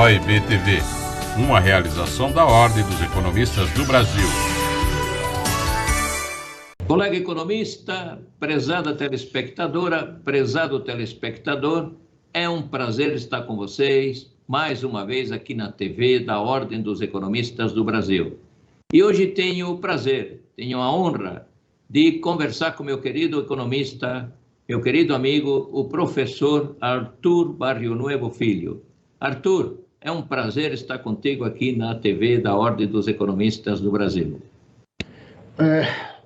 OEB TV, uma realização da Ordem dos Economistas do Brasil. Colega economista, prezada telespectadora, prezado telespectador, é um prazer estar com vocês mais uma vez aqui na TV da Ordem dos Economistas do Brasil. E hoje tenho o prazer, tenho a honra de conversar com meu querido economista, meu querido amigo, o professor Arthur Barrionuevo Filho. Arthur, é um prazer estar contigo aqui na TV da Ordem dos Economistas do Brasil.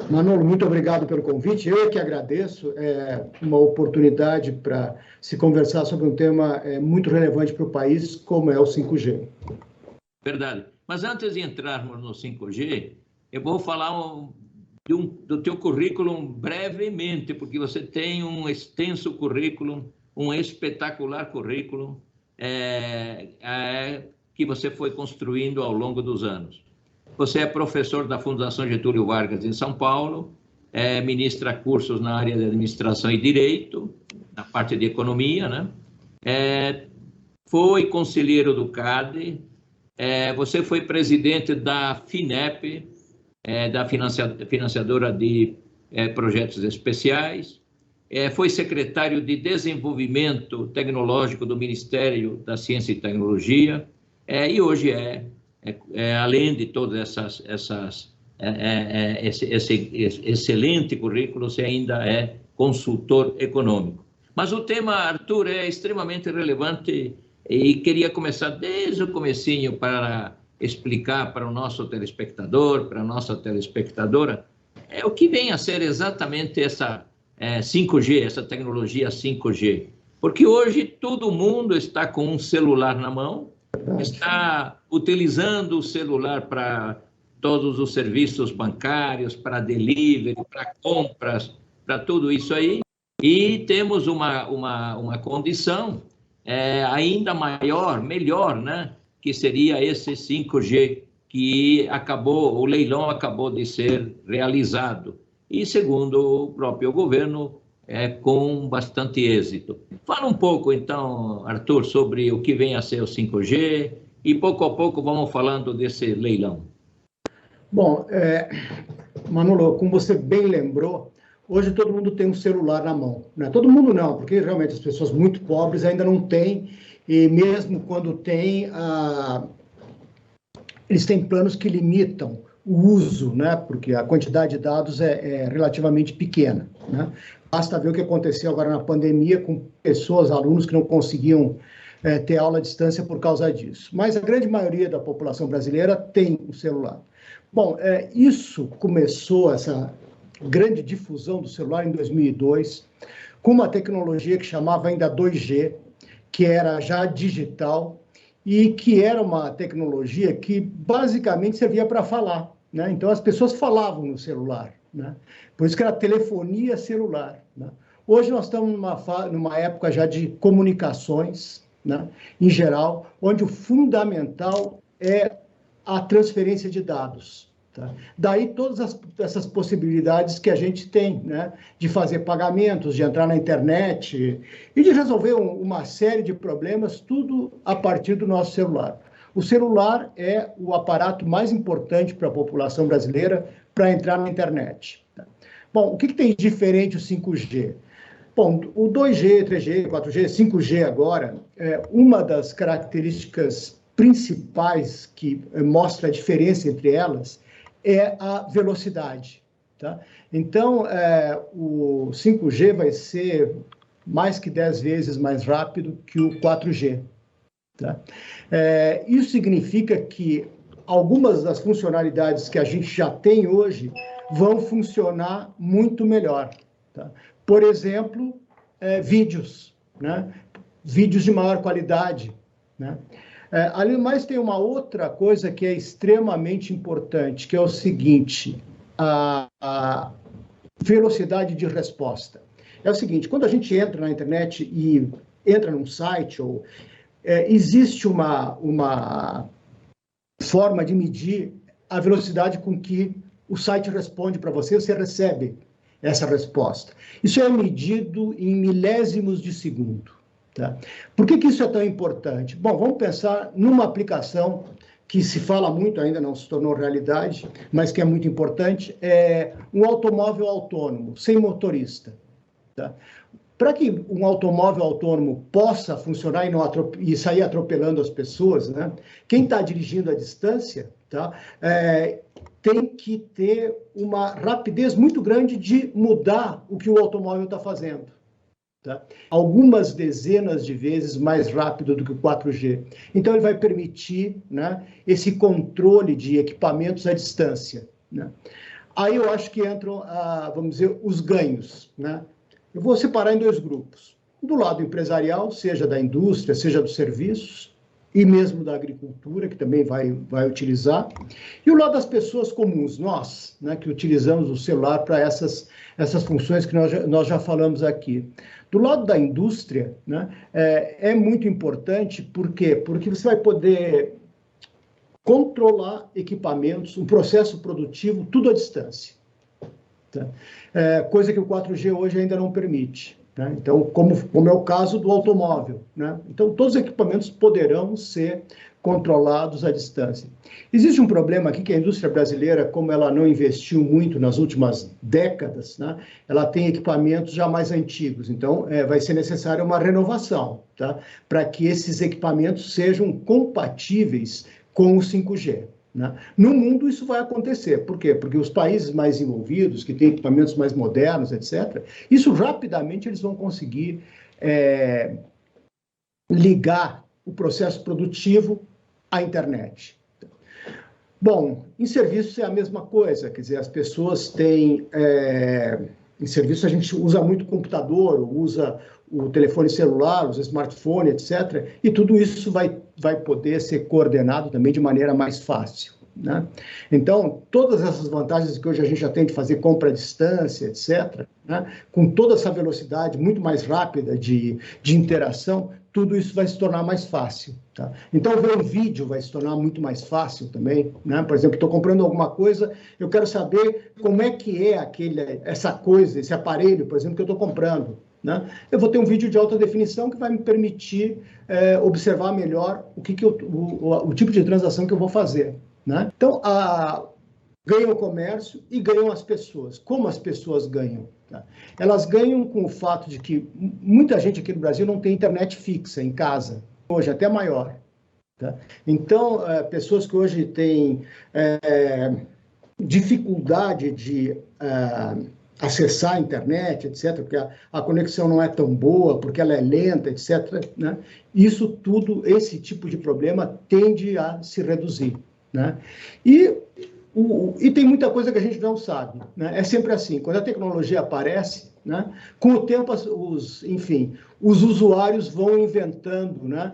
Manolo, muito obrigado pelo convite. Eu é que agradeço. É uma oportunidade para se conversar sobre um tema muito relevante para o país, como é o 5G. Verdade. Mas antes de entrarmos no 5G, eu vou falar do teu currículo brevemente, porque você tem um extenso currículo, um espetacular currículo que você foi construindo ao longo dos anos. Você é professor da Fundação Getúlio Vargas em São Paulo, ministra cursos na área de administração e direito, na parte de economia, né? Foi conselheiro do CADE, você foi presidente da FINEP, da financiadora de projetos especiais, foi secretário de Desenvolvimento Tecnológico do Ministério da Ciência e Tecnologia, e hoje além de todas esse excelente currículo, você ainda é consultor econômico. Mas o tema, Arthur, é extremamente relevante e queria começar desde o comecinho para explicar para o nosso telespectador, para a nossa telespectadora, o que vem a ser exatamente essa 5G, essa tecnologia 5G. Porque hoje todo mundo está com um celular na mão, está utilizando o celular para todos os serviços bancários, para delivery, para compras, para tudo isso aí. E temos uma condição ainda maior, melhor, né? Que seria esse 5G, que o leilão acabou de ser realizado. E, segundo o próprio governo, com bastante êxito. Fala um pouco, então, Arthur, sobre o que vem a ser o 5G e, pouco a pouco, vamos falando desse leilão. Bom, Manolo, como você bem lembrou, hoje todo mundo tem um celular na mão. Não é todo mundo não, porque realmente as pessoas muito pobres ainda não têm, e mesmo quando tem, eles têm planos que limitam o uso, né? Porque a quantidade de dados é relativamente pequena, né? Basta ver o que aconteceu agora na pandemia com pessoas, alunos que não conseguiam ter aula à distância por causa disso. Mas a grande maioria da população brasileira tem um celular. Bom, isso começou, essa grande difusão do celular em 2002, com uma tecnologia que chamava ainda 2G, que era já digital e que era uma tecnologia que basicamente servia para falar, né? Então as pessoas falavam no celular, né? Por isso que era telefonia celular, né? Hoje nós estamos numa época já de comunicações, né? Em geral, onde o fundamental é a transferência de dados. Tá? Daí todas essas possibilidades que a gente tem, né, de fazer pagamentos, de entrar na internet e de resolver uma série de problemas, tudo a partir do nosso celular. O celular é o aparato mais importante para a população brasileira para entrar na internet. Tá? Bom, o que tem de diferente o 5G? Bom, o 2G, 3G, 4G, 5G agora, uma das características principais que mostra a diferença entre elas é a velocidade. Tá? Então, o 5G vai ser mais que 10 vezes mais rápido que o 4G. Tá? Isso significa que algumas das funcionalidades que a gente já tem hoje vão funcionar muito melhor. Tá? Por exemplo, vídeos, né? Vídeos de maior qualidade, né? Além do mais, tem uma outra coisa que é extremamente importante, que é o seguinte, a velocidade de resposta. É o seguinte, quando a gente entra na internet e entra num site, existe uma forma de medir a velocidade com que o site responde para você, você recebe essa resposta. Isso é medido em milésimos de segundo. Tá? Por que isso é tão importante? Bom, vamos pensar numa aplicação que se fala muito, ainda não se tornou realidade, mas que é muito importante, é um automóvel autônomo, sem motorista. Tá? Para que um automóvel autônomo possa funcionar e sair atropelando as pessoas, né? Quem está dirigindo à distância, tá? Tem que ter uma rapidez muito grande de mudar o que o automóvel está fazendo. Tá? Algumas dezenas de vezes mais rápido do que o 4G. Então, ele vai permitir, né, esse controle de equipamentos à distância. Né? Aí eu acho que entram, vamos dizer, os ganhos. Né? Eu vou separar em dois grupos. Do lado empresarial, seja da indústria, seja dos serviços, e mesmo da agricultura, que também vai utilizar, e o lado das pessoas comuns, nós, né, que utilizamos o celular para essas funções que nós já falamos aqui. Do lado da indústria, né, é muito importante, por quê? Porque você vai poder controlar equipamentos, um processo produtivo, tudo à distância. Tá? Coisa que o 4G hoje ainda não permite. Né? Então, como é o caso do automóvel. Né? Então, todos os equipamentos poderão ser controlados à distância. Existe um problema aqui que a indústria brasileira, como ela não investiu muito nas últimas décadas, né? Ela tem equipamentos já mais antigos, então vai ser necessária uma renovação, tá? Para que esses equipamentos sejam compatíveis com o 5G. Né? No mundo isso vai acontecer. Por quê? Porque os países mais envolvidos, que têm equipamentos mais modernos, etc., isso rapidamente eles vão conseguir ligar o processo produtivo à internet. Bom, em serviços é a mesma coisa, quer dizer, as pessoas têm... em serviço a gente usa muito computador, usa o telefone celular, usa smartphone, etc., e tudo isso vai poder ser coordenado também de maneira mais fácil. Né? Então, todas essas vantagens que hoje a gente já tem de fazer compra à distância, etc., né? Com toda essa velocidade muito mais rápida de interação, tudo isso vai se tornar mais fácil. Tá? Então, ver um vídeo vai se tornar muito mais fácil também. Né? Por exemplo, estou comprando alguma coisa, eu quero saber como é que é essa coisa, esse aparelho, por exemplo, que eu estou comprando. Né? Eu vou ter um vídeo de alta definição que vai me permitir observar melhor o tipo de transação que eu vou fazer. Né? Então, ganha o comércio e ganham as pessoas. Como as pessoas ganham? Tá? Elas ganham com o fato de que muita gente aqui no Brasil não tem internet fixa em casa, hoje até maior. Tá? Então, pessoas que hoje têm dificuldade de acessar a internet, etc., porque a conexão não é tão boa, porque ela é lenta, etc., né? Isso tudo, esse tipo de problema tende a se reduzir. Né? E tem muita coisa que a gente não sabe. Né? É sempre assim, quando a tecnologia aparece, né, com o tempo, os usuários vão inventando, né,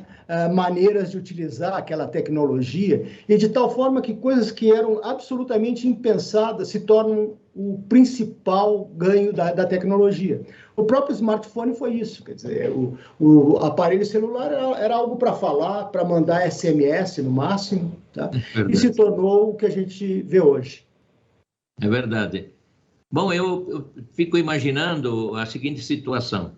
maneiras de utilizar aquela tecnologia, e de tal forma que coisas que eram absolutamente impensadas se tornam o principal ganho da tecnologia. O próprio smartphone foi isso, quer dizer, o aparelho celular era algo para falar, para mandar SMS no máximo, tá? E se tornou o que a gente vê hoje. É verdade. Bom, eu fico imaginando a seguinte situação.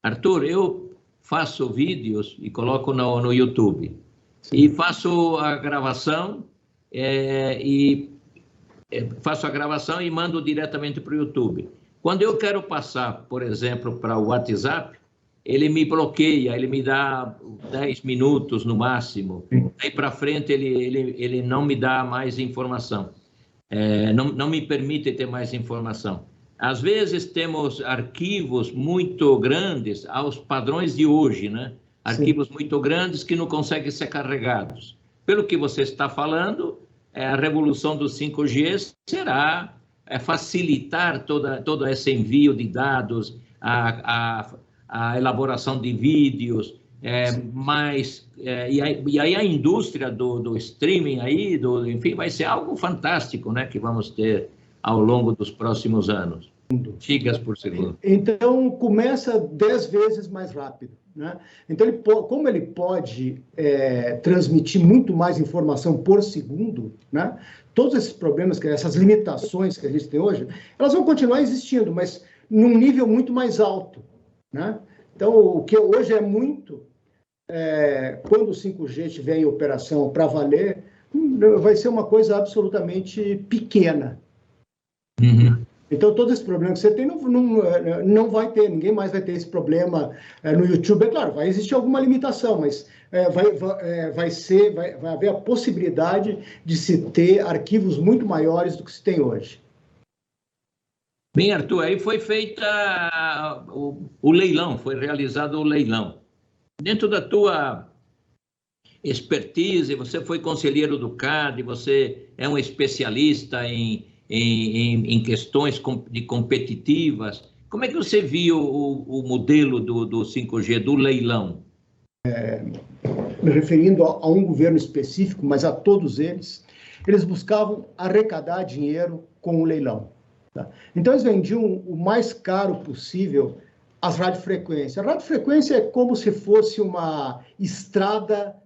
Arthur, eu faço vídeos e coloco no YouTube. Sim. E faço a gravação e mando diretamente para o YouTube. Quando eu quero passar, por exemplo, para o WhatsApp, ele me bloqueia, ele me dá 10 minutos no máximo. Aí para frente ele não me dá mais informação. Não me permite ter mais informação. Às vezes temos arquivos muito grandes aos padrões de hoje, né? Arquivos Sim. muito grandes que não conseguem ser carregados. Pelo que você está falando, a revolução do 5G será facilitar todo esse envio de dados, a elaboração de vídeos, e aí a indústria do streaming aí, enfim, vai ser algo fantástico, né, que vamos ter ao longo dos próximos anos. Gigas por segundo. Então, começa 10 vezes mais rápido. Né? Então, como ele pode transmitir muito mais informação por segundo, né? Todos esses problemas, essas limitações que a gente tem hoje, elas vão continuar existindo, mas num nível muito mais alto. Né? Então, o que hoje é muito, quando o 5G estiver em operação para valer, vai ser uma coisa absolutamente pequena. Uhum. Então, todo esse problema que você tem não vai ter, ninguém mais vai ter esse problema no YouTube. É claro, vai existir alguma limitação, mas vai haver a possibilidade de se ter arquivos muito maiores do que se tem hoje. Bem, Arthur, aí foi feita o leilão, foi realizado o leilão. Dentro da tua expertise, você foi conselheiro do CADE, você é um especialista em questões de competitivas. Como é que você viu o modelo do 5G, do leilão? Me referindo a um governo específico, mas a todos eles buscavam arrecadar dinheiro com o leilão. Tá? Então, eles vendiam o mais caro possível as radiofrequências. A radiofrequência é como se fosse uma estrada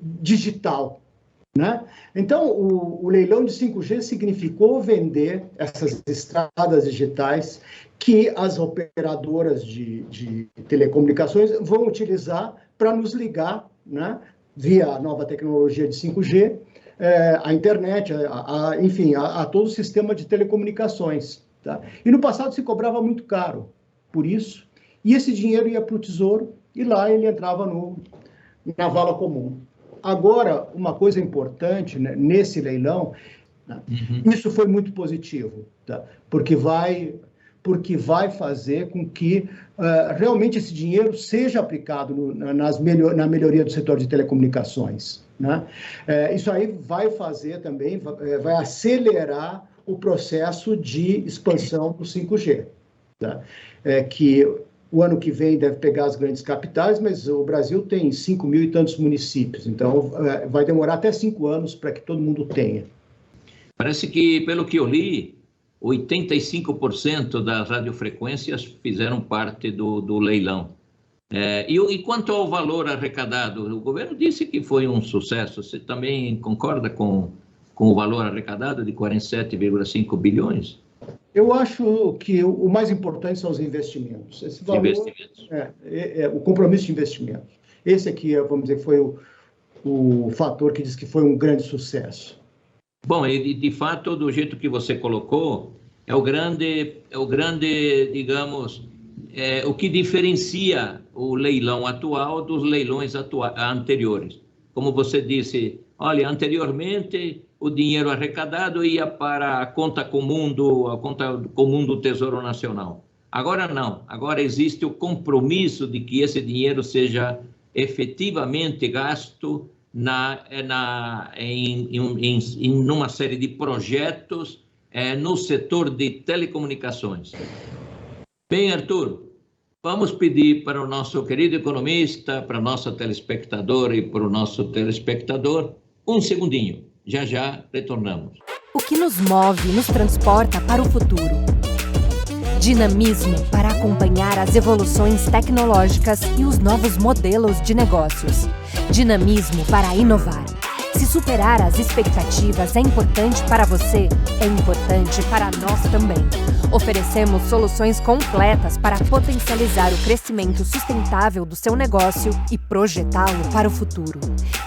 digital. Né? Então, o leilão de 5G significou vender essas estradas digitais que as operadoras de telecomunicações vão utilizar para nos ligar, né, via a nova tecnologia de 5G, a internet, enfim, a todo o sistema de telecomunicações. Tá? E no passado se cobrava muito caro por isso, e esse dinheiro ia para o Tesouro, e lá ele entrava na vala comum. Agora, uma coisa importante, né, nesse leilão, isso foi muito positivo, tá? Porque vai fazer com que realmente esse dinheiro seja aplicado na melhoria do setor de telecomunicações. Né? Isso aí vai fazer também, vai acelerar o processo de expansão do 5G. Tá? Que o ano que vem deve pegar as grandes capitais, mas o Brasil tem 5.000 e tantos municípios, então vai demorar até 5 anos para que todo mundo tenha. Parece que, pelo que eu li, 85% das radiofrequências fizeram parte do leilão. E quanto ao valor arrecadado, o governo disse que foi um sucesso. Você também concorda com o valor arrecadado de 47,5 bilhões? Eu acho que o mais importante são os investimentos. Esse valor, investimentos. O compromisso de investimentos. Esse aqui, vamos dizer, foi o fator que diz que foi um grande sucesso. Bom, e de fato, do jeito que você colocou, é o grande, digamos, o que diferencia o leilão atual dos leilões anteriores. Como você disse, olha, anteriormente o dinheiro arrecadado ia para a conta comum do Tesouro Nacional. Agora não, agora existe o compromisso de que esse dinheiro seja efetivamente gasto em uma série de projetos no setor de telecomunicações. Bem, Arthur, vamos pedir para o nosso querido economista, para a nossa telespectadora e para o nosso telespectador, um segundinho. Já já retornamos. O que nos move e nos transporta para o futuro. Dinamismo para acompanhar as evoluções tecnológicas e os novos modelos de negócios. Dinamismo para inovar. Se superar as expectativas é importante para você, é importante para nós também. Oferecemos soluções completas para potencializar o crescimento sustentável do seu negócio e projetá-lo para o futuro.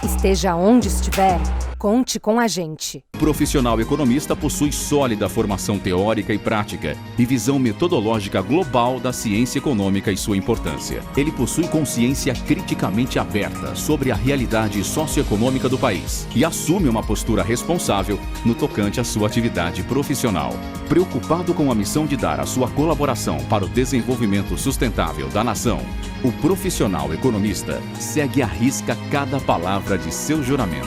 Esteja onde estiver, conte com a gente. O profissional economista possui sólida formação teórica e prática e visão metodológica global da ciência econômica e sua importância. Ele possui consciência criticamente aberta sobre a realidade socioeconômica do país e assume uma postura responsável no tocante à sua atividade profissional. Preocupado com a missão de dar a sua colaboração para o desenvolvimento sustentável da nação, o profissional economista segue à risca cada palavra de seu juramento.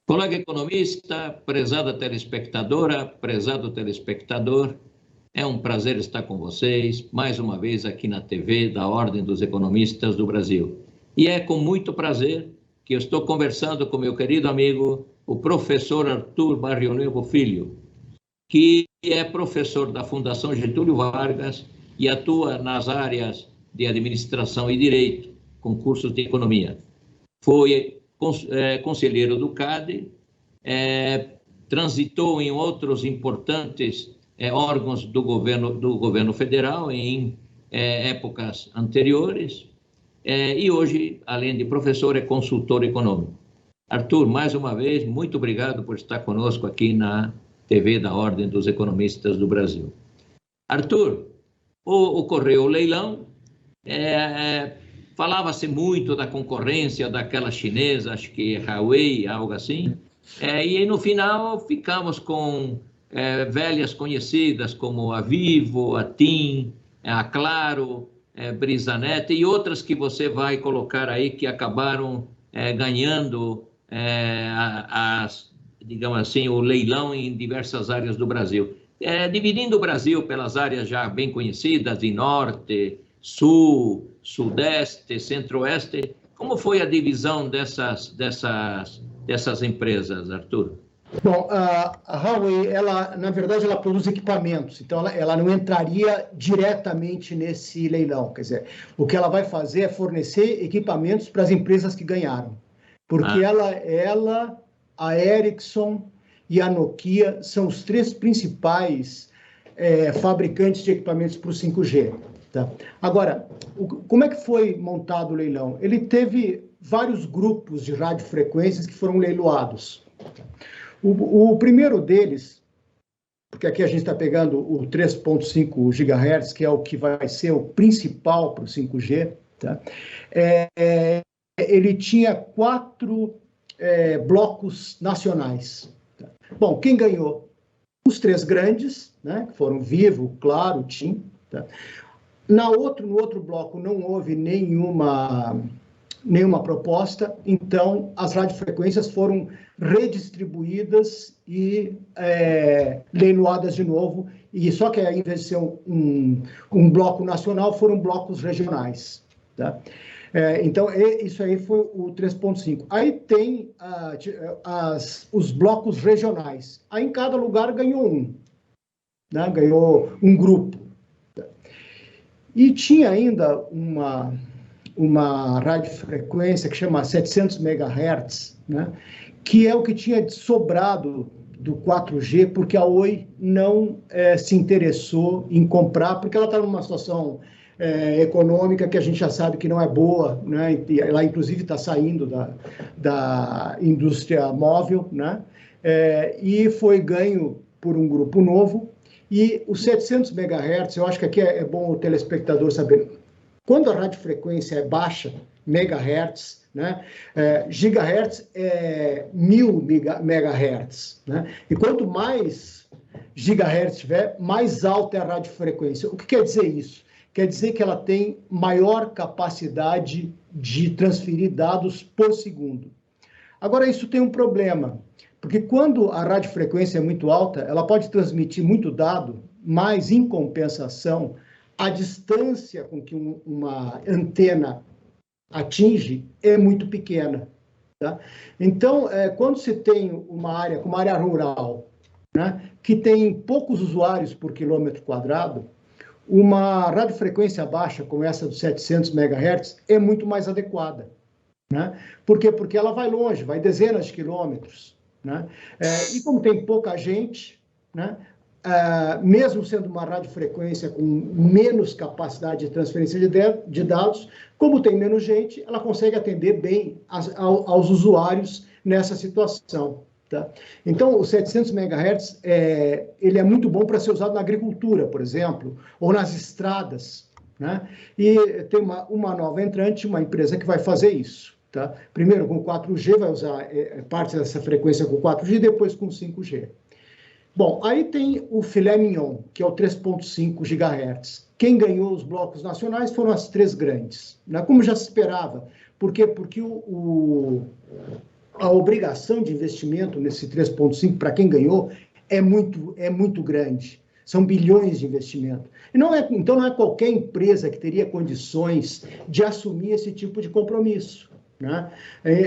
Colega economista, prezada telespectadora, prezado telespectador, é um prazer estar com vocês, mais uma vez aqui na TV da Ordem dos Economistas do Brasil. E é com muito prazer que eu estou conversando com meu querido amigo, o professor Arthur Barrionuevo Filho, que é professor da Fundação Getúlio Vargas e atua nas áreas de administração e direito, com cursos de economia. Foi conselheiro do CADE, transitou em outros importantes órgãos do governo federal em épocas anteriores, e hoje, além de professor, é consultor econômico. Arthur, mais uma vez, muito obrigado por estar conosco aqui na TV da Ordem dos Economistas do Brasil. Arthur, ocorreu o leilão, falava-se muito da concorrência daquela chinesa, acho que Huawei, algo assim, e no final ficamos com velhas conhecidas como a Vivo, a TIM, a Claro, Brisanet e outras que você vai colocar aí que acabaram ganhando, digamos assim, o leilão em diversas áreas do Brasil. Dividindo o Brasil pelas áreas já bem conhecidas, de norte, sul, sudeste, centro-oeste, como foi a divisão dessas empresas, Arthur? Bom, a Huawei, na verdade, ela produz equipamentos, então ela não entraria diretamente nesse leilão. Quer dizer, o que ela vai fazer é fornecer equipamentos para as empresas que ganharam. Porque ela, a Ericsson e a Nokia são os três principais fabricantes de equipamentos para o 5G. Tá? Agora, como é que foi montado o leilão? Ele teve vários grupos de radiofrequências que foram leiloados. O primeiro deles, porque aqui a gente está pegando o 3.5 GHz, que é o que vai ser o principal para o 5G, tá? Ele tinha 4 blocos nacionais. Tá? Bom, quem ganhou? Os 3 grandes, né, que foram Vivo, Claro, TIM. Tá? No outro bloco não houve nenhuma proposta, um as radiofrequências foram redistribuídas e leiloadas de novo, e só que ao invés de ser um bloco nacional, foram blocos regionais. Tá? Então, isso aí foi o 3.5. Aí tem os blocos regionais. Aí em cada lugar ganhou né? Ganhou um grupo. E tinha ainda uma radiofrequência que chama 700 MHz, né? Que é o que tinha sobrado do 4G, porque a Oi não se interessou em comprar, porque ela está numa situação econômica que a gente já sabe que não é boa, né? Ela, inclusive, está saindo da indústria móvel, né? E foi ganho por um grupo novo. E os 700 MHz, eu acho que aqui é bom o telespectador saber, quando a radiofrequência é baixa, megahertz, né? Gigahertz é 1000 megahertz, né? E quanto mais gigahertz tiver, mais alta é a radiofrequência. O que quer dizer isso? Quer dizer que ela tem maior capacidade de transferir dados por segundo. Agora, isso tem um problema, porque quando a radiofrequência é muito alta, ela pode transmitir muito dado, mas, em compensação, a distância com que uma antena atinge é muito pequena. Tá? Então, quando se tem uma área, como a área rural, né, que tem poucos usuários por quilômetro quadrado, uma radiofrequência baixa, como essa dos 700 MHz, é muito mais adequada. Né? Por quê? Porque ela vai longe, vai dezenas de quilômetros. Né? E como tem pouca gente, né, mesmo sendo uma radiofrequência com menos capacidade de transferência de dados, como tem menos gente, ela consegue atender bem aos usuários nessa situação. Tá? Então, o 700 MHz ele é muito bom para ser usado na agricultura, por exemplo, ou nas estradas. Né? E tem uma nova entrante, uma empresa que vai fazer isso. Tá? Primeiro com 4G, vai usar parte dessa frequência com 4G, depois com 5G. Bom, aí tem o filé mignon, que é o 3.5 GHz. Quem ganhou os blocos nacionais foram as 3 grandes, né? Como já se esperava. Por quê? Porque a obrigação de investimento nesse 3.5, para quem ganhou, é muito grande. São bilhões de investimento. Então, não é qualquer empresa que teria condições de assumir esse tipo de compromisso. Né?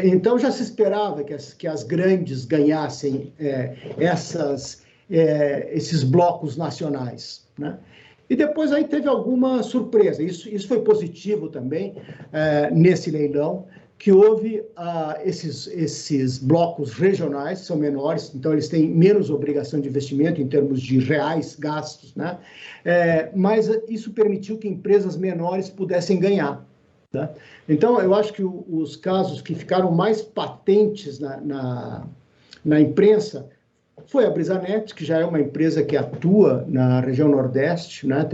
Então, já se esperava que as grandes ganhassem esses blocos nacionais. Né? E depois aí teve alguma surpresa. Isso foi positivo também nesse leilão, que houve esses blocos regionais, que são menores, então eles têm menos obrigação de investimento em termos de reais gastos, né? Mas isso permitiu que empresas menores pudessem ganhar. Tá? Então, eu acho que os casos que ficaram mais patentes na imprensa foi a Brisanet, que já é uma empresa que atua na região Nordeste, né?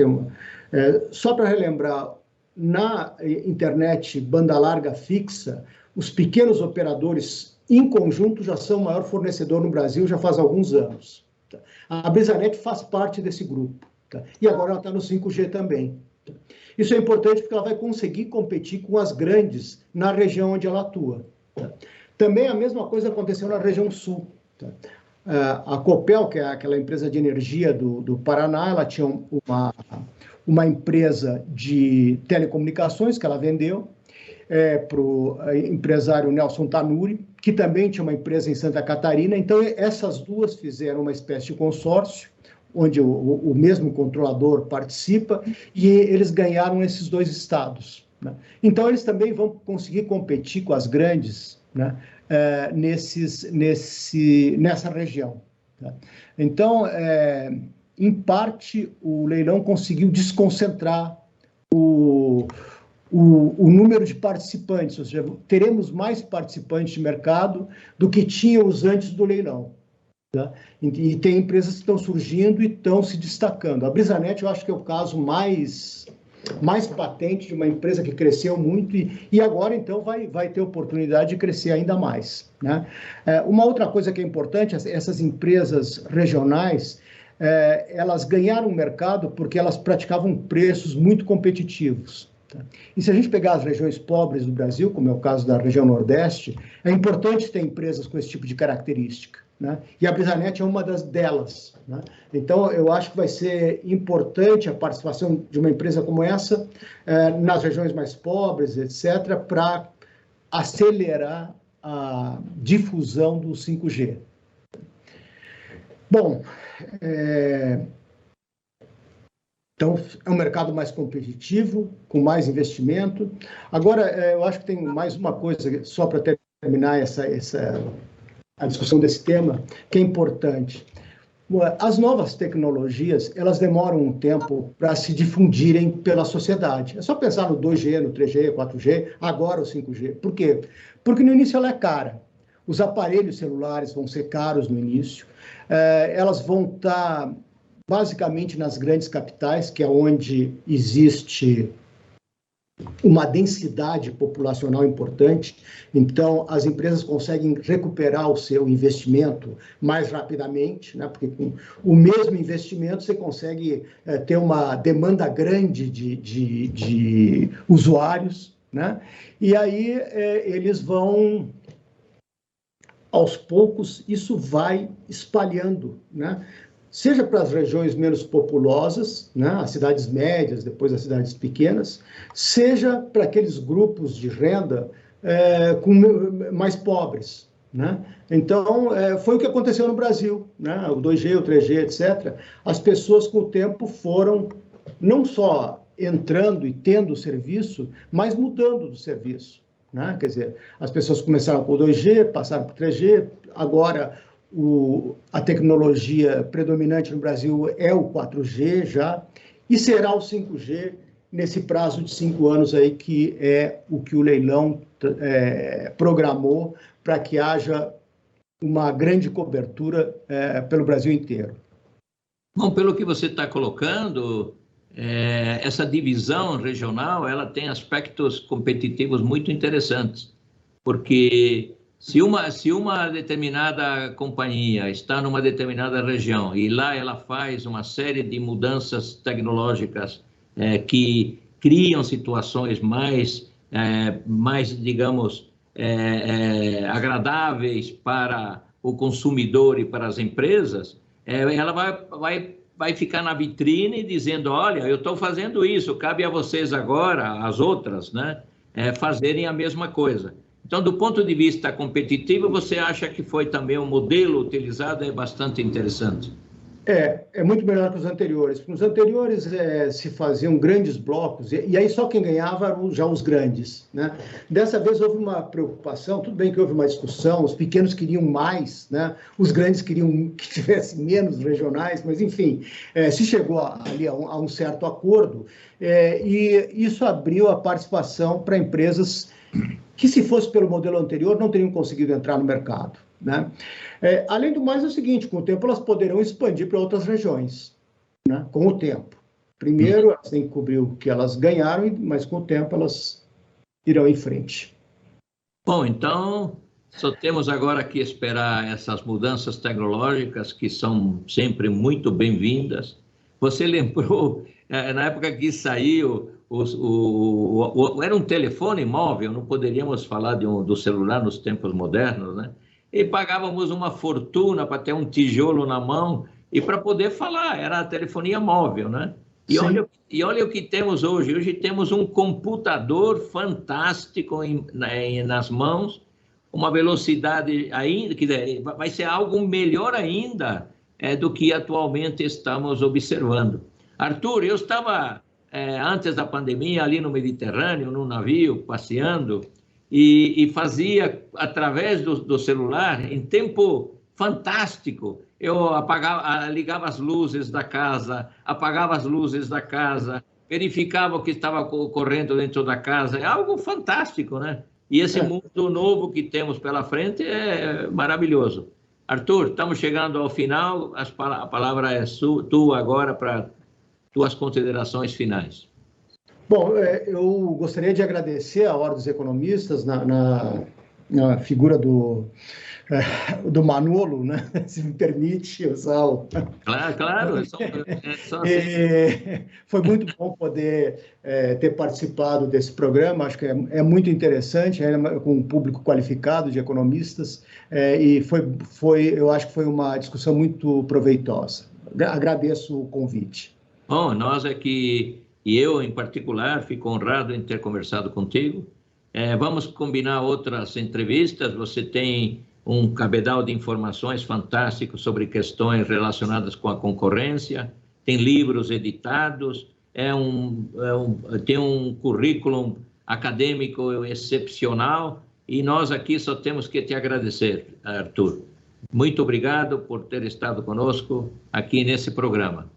Só para relembrar, na internet banda larga fixa, os pequenos operadores, em conjunto, já são o maior fornecedor no Brasil, já faz alguns anos. Tá? A Brisanet faz parte desse grupo. Tá? E agora ela está no 5G também. Tá? Isso é importante porque ela vai conseguir competir com as grandes na região onde ela atua. Tá? Também a mesma coisa aconteceu na região sul. Tá? A Copel, que é aquela empresa de energia do Paraná, ela tinha uma empresa de telecomunicações que ela vendeu para o empresário Nelson Tanuri, que também tinha uma empresa em Santa Catarina. Então, essas duas fizeram uma espécie de consórcio, onde o mesmo controlador participa, e eles ganharam esses 2 estados. Né? Então, eles também vão conseguir competir com as grandes, né? Nessa região. Tá? Então, em parte, o leilão conseguiu desconcentrar o número de participantes, ou seja, teremos mais participantes de mercado do que tínhamos antes do leilão. Tá? E tem empresas que estão surgindo e estão se destacando. A Brisanet, eu acho que é o caso mais patente de uma empresa que cresceu muito e agora, então, vai ter oportunidade de crescer ainda mais. Né? Uma outra coisa que é importante, essas empresas regionais, elas ganharam o mercado porque elas praticavam preços muito competitivos. Tá? E se a gente pegar as regiões pobres do Brasil, como é o caso da região Nordeste, é importante ter empresas com esse tipo de característica. Né? E a Brisanet é uma delas. Né? Então, eu acho que vai ser importante a participação de uma empresa como essa nas regiões mais pobres, etc., para acelerar a difusão do 5G. Bom, então, é um mercado mais competitivo, com mais investimento. Agora, eu acho que tem mais uma coisa, só para terminar a discussão desse tema, que é importante. As novas tecnologias, elas demoram um tempo para se difundirem pela sociedade. É só pensar no 2G, no 3G, 4G, agora o 5G. Por quê? Porque no início ela é cara. Os aparelhos celulares vão ser caros no início. Elas vão estar basicamente nas grandes capitais, que é onde existe uma densidade populacional importante, então as empresas conseguem recuperar o seu investimento mais rapidamente, né? Porque com o mesmo investimento você consegue ter uma demanda grande de usuários, né? E aí eles vão, aos poucos, isso vai espalhando, né? Seja para as regiões menos populosas, né, as cidades médias, depois as cidades pequenas, seja para aqueles grupos de renda mais pobres. Né? Então, foi o que aconteceu no Brasil, né? O 2G, o 3G, etc. As pessoas, com o tempo, foram não só entrando e tendo o serviço, mas mudando do serviço. Né? Quer dizer, as pessoas começaram com o 2G, passaram para o 3G, agora a tecnologia predominante no Brasil é o 4G já, e será o 5G nesse prazo de 5 anos aí, que é o que o leilão programou para que haja uma grande cobertura pelo Brasil inteiro. Bom, pelo que você está colocando, essa divisão regional, ela tem aspectos competitivos muito interessantes, porque se uma determinada companhia está numa determinada região e lá ela faz uma série de mudanças tecnológicas que criam situações mais digamos, agradáveis para o consumidor e para as empresas, ela vai ficar na vitrine dizendo, olha, eu estou fazendo isso, cabe a vocês agora, as outras, né, fazerem a mesma coisa. Então, do ponto de vista competitivo, você acha que foi também um modelo utilizado bastante interessante? É muito melhor que os anteriores. Nos anteriores se faziam grandes blocos, e aí só quem ganhava eram já os grandes, né? Dessa vez houve uma preocupação, tudo bem que houve uma discussão, os pequenos queriam mais, né? Os grandes queriam que tivesse menos regionais, mas enfim, se chegou ali a um certo acordo, e isso abriu a participação para empresas que, se fosse pelo modelo anterior, não teriam conseguido entrar no mercado, né? Além do mais, é o seguinte, com o tempo elas poderão expandir para outras regiões, né? Com o tempo. Primeiro, elas têm que cobrir o que elas ganharam, mas com o tempo elas irão em frente. Bom, então, só temos agora que esperar essas mudanças tecnológicas, que são sempre muito bem-vindas. Você lembrou, na época que saiu, era um telefone móvel, não poderíamos falar do celular nos tempos modernos, né? E pagávamos uma fortuna para ter um tijolo na mão e para poder falar, era a telefonia móvel, né? E olha o que temos hoje. Hoje temos um computador fantástico nas mãos, uma velocidade ainda, que vai ser algo melhor ainda do que atualmente estamos observando. Arthur, eu estava, antes da pandemia, ali no Mediterrâneo, num navio, passeando, e fazia, através do celular, em tempo fantástico, eu ligava as luzes da casa, apagava as luzes da casa, verificava o que estava ocorrendo dentro da casa. É algo fantástico, né? E esse mundo novo que temos pela frente é maravilhoso. Arthur, estamos chegando ao final, a palavra é tua agora para tuas considerações finais. Bom, eu gostaria de agradecer a Ordem dos Economistas na figura do Manolo, né? Se me permite usar o... Claro. Só assim. Foi muito bom poder ter participado desse programa, acho que é muito interessante, com um público qualificado de economistas, e eu acho que foi uma discussão muito proveitosa. Agradeço o convite. Bom, nós aqui... E eu, em particular, fico honrado em ter conversado contigo. Vamos combinar outras entrevistas. Você tem um cabedal de informações fantástico sobre questões relacionadas com a concorrência, tem livros editados, tem um currículo acadêmico excepcional, e nós aqui só temos que te agradecer, Arthur. Muito obrigado por ter estado conosco aqui nesse programa.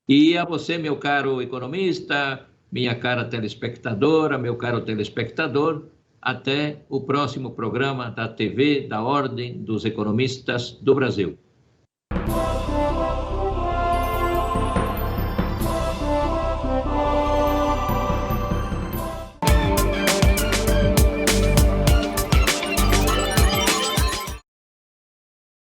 E a você, meu caro economista, minha cara telespectadora, meu caro telespectador, até o próximo programa da TV da Ordem dos Economistas do Brasil.